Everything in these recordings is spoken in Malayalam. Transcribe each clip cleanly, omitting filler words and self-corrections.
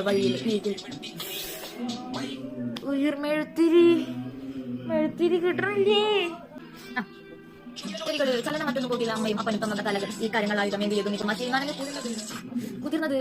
വഴിയിൽ മെഴുത്തിരി കിട്ടണില്ലേ? ചലനം മറ്റൊന്നും പോകില്ല. അമ്മയും അപ്പനും തന്ന കലകൾ ഈ കാര്യങ്ങളായുധം എന്ത് ചെയ്തു നിൽക്കും. മറ്റേ കുതിർന്നത്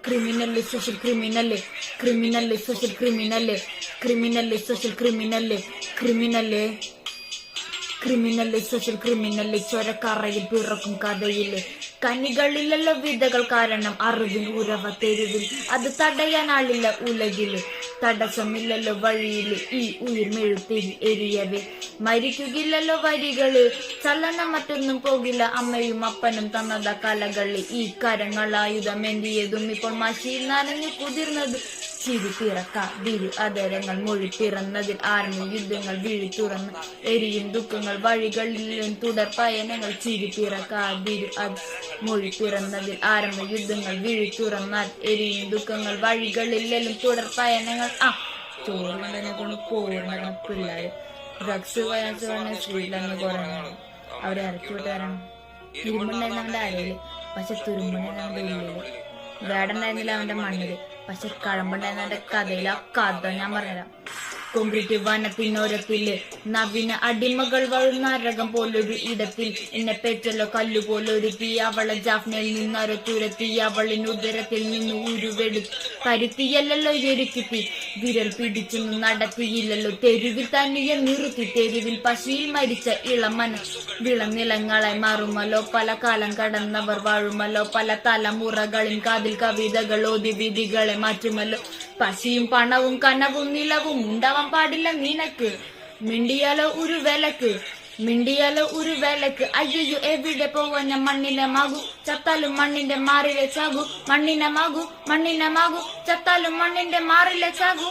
criminal social criminal social criminal social criminal social criminal ചൊരക്കറയിൽ പിറക്കും കഥയില് കനികളിലല്ല വിധകൾ കാരണം അറിവിൽ ഉറവ തെരുവിൽ അത് തടയാനാളില്ല ഉലകില് തടസ്സമില്ലല്ലോ വഴിയില് ഈ ഉയിർ മെഴുത്തിരി എരിയവേ മരിക്കുകയില്ലല്ലോ വരികള് ചലനം മറ്റൊന്നും പോകില്ല അമ്മയും അപ്പനും തന്നത കലകള് ഈ കരങ്ങളായുധം എന്തിയതും ഇപ്പോൾ മഷിയിൽ നനഞ്ഞു കുതിർന്നത് ചിരി പിറക്ക വിരു അതരങ്ങൾ മൊഴി പിറന്നതിൽ ആർമി യുദ്ധങ്ങൾ വിഴി തുറന്ന് എരിയും ദുഃഖങ്ങൾ വഴികളിലും തുടർ പയനങ്ങൾ ചിരി പിറക്ക വിരു അത് മൊഴി പിറന്നതിൽ ആരംഭ യുദ്ധങ്ങൾ വിഴി തുറന്നാൽ എരിയും ദുഃഖങ്ങൾ വഴികളിലും തുടർ പയനങ്ങൾ ചോറിനെ കൊണ്ട് പോരണ പിള്ളേര് ഡ്രഗ്സ് വയസ്സുകളെ സ്ത്രീലങ്ങ് കുറഞ്ഞു അവരെ ഇറക്കി വിട്ടുകാരാണ്. ഇരുമ്പുണ്ടായിരുന്ന അവന്റെ അരയില്, പക്ഷെ തുരുമ്പുണ്ടായിരുന്ന അവന്റെ ഉള്ളില്. വേടുണ്ടായിരുന്നില്ല അവന്റെ മണ്ണില്, പക്ഷെ കഴമ്പുണ്ടായിരുന്ന അവന്റെ കഥയില്. ആ കഥ ഞാൻ പറഞ്ഞുതരാം. കോൺക്രീറ്റ് വനത്തിനോരത്തില് നവീന അടിമകൾ നരകം പോലൊരു ഇടത്തിൽ എന്നെ പെറ്റല്ലോ കല്ലുപോലൊരു തീ. അവളെ ജാഫ്നയിൽ നിന്നൊരു തുരത്തി അവളിന് ഉദരത്തിൽ നിന്ന് ഉരുവെടു കരുത്തിയല്ലോ എരുക്കിത്തി. വിരൽ പിടിച്ചൊന്നും നടത്തിയില്ലല്ലോ തെരുവിൽ തനിയെ നിർത്തി. തെരുവിൽ പശിയിൽ മരിച്ച ഇളമന വിളനിലങ്ങളായി മാറുമല്ലോ. പല കാലം കടന്നവർ വാഴുമല്ലോ. പല തലമുറകളിൽ കാതിൽ കവിതകൾ ഓതി വിധികളെ മാറ്റുമല്ലോ. പശിയും പണവും കനവും നിലവും ഉണ്ടാവാൻ പാടില്ല നിനക്ക്. മിണ്ടിയാലോ ഒരു വിലക്ക് അയ്യോ എവിടെ പോവാൻ മണ്ണിനെ മാകൂ ചത്താലും മണ്ണിന്റെ മാറിലെ ചാകൂ. മണ്ണിനെ മാകൂ ചത്താലും മണ്ണിന്റെ മാറിലെ ചാകൂ.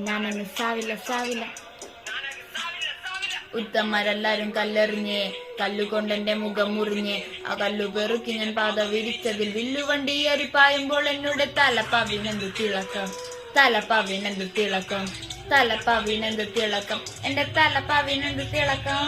ഞാനൊന്ന് സാവില്ല ഉത്തമരെല്ലാരും കല്ലെറിഞ്ഞേ കല്ലുകൊണ്ടെന്റെ മുഖം മുറിഞ്ഞേ. ആ കല്ലു പെറുക്കി ഞാൻ പാത വിരിച്ചതിൽ വില്ലുവണ്ടി ഏറിപ്പായുമ്പോൾ എന്നോട് തലപ്പാവിനെന്ത് തിളക്കം എന്റെ തലപ്പാവിനെന്ത് തിളക്കം.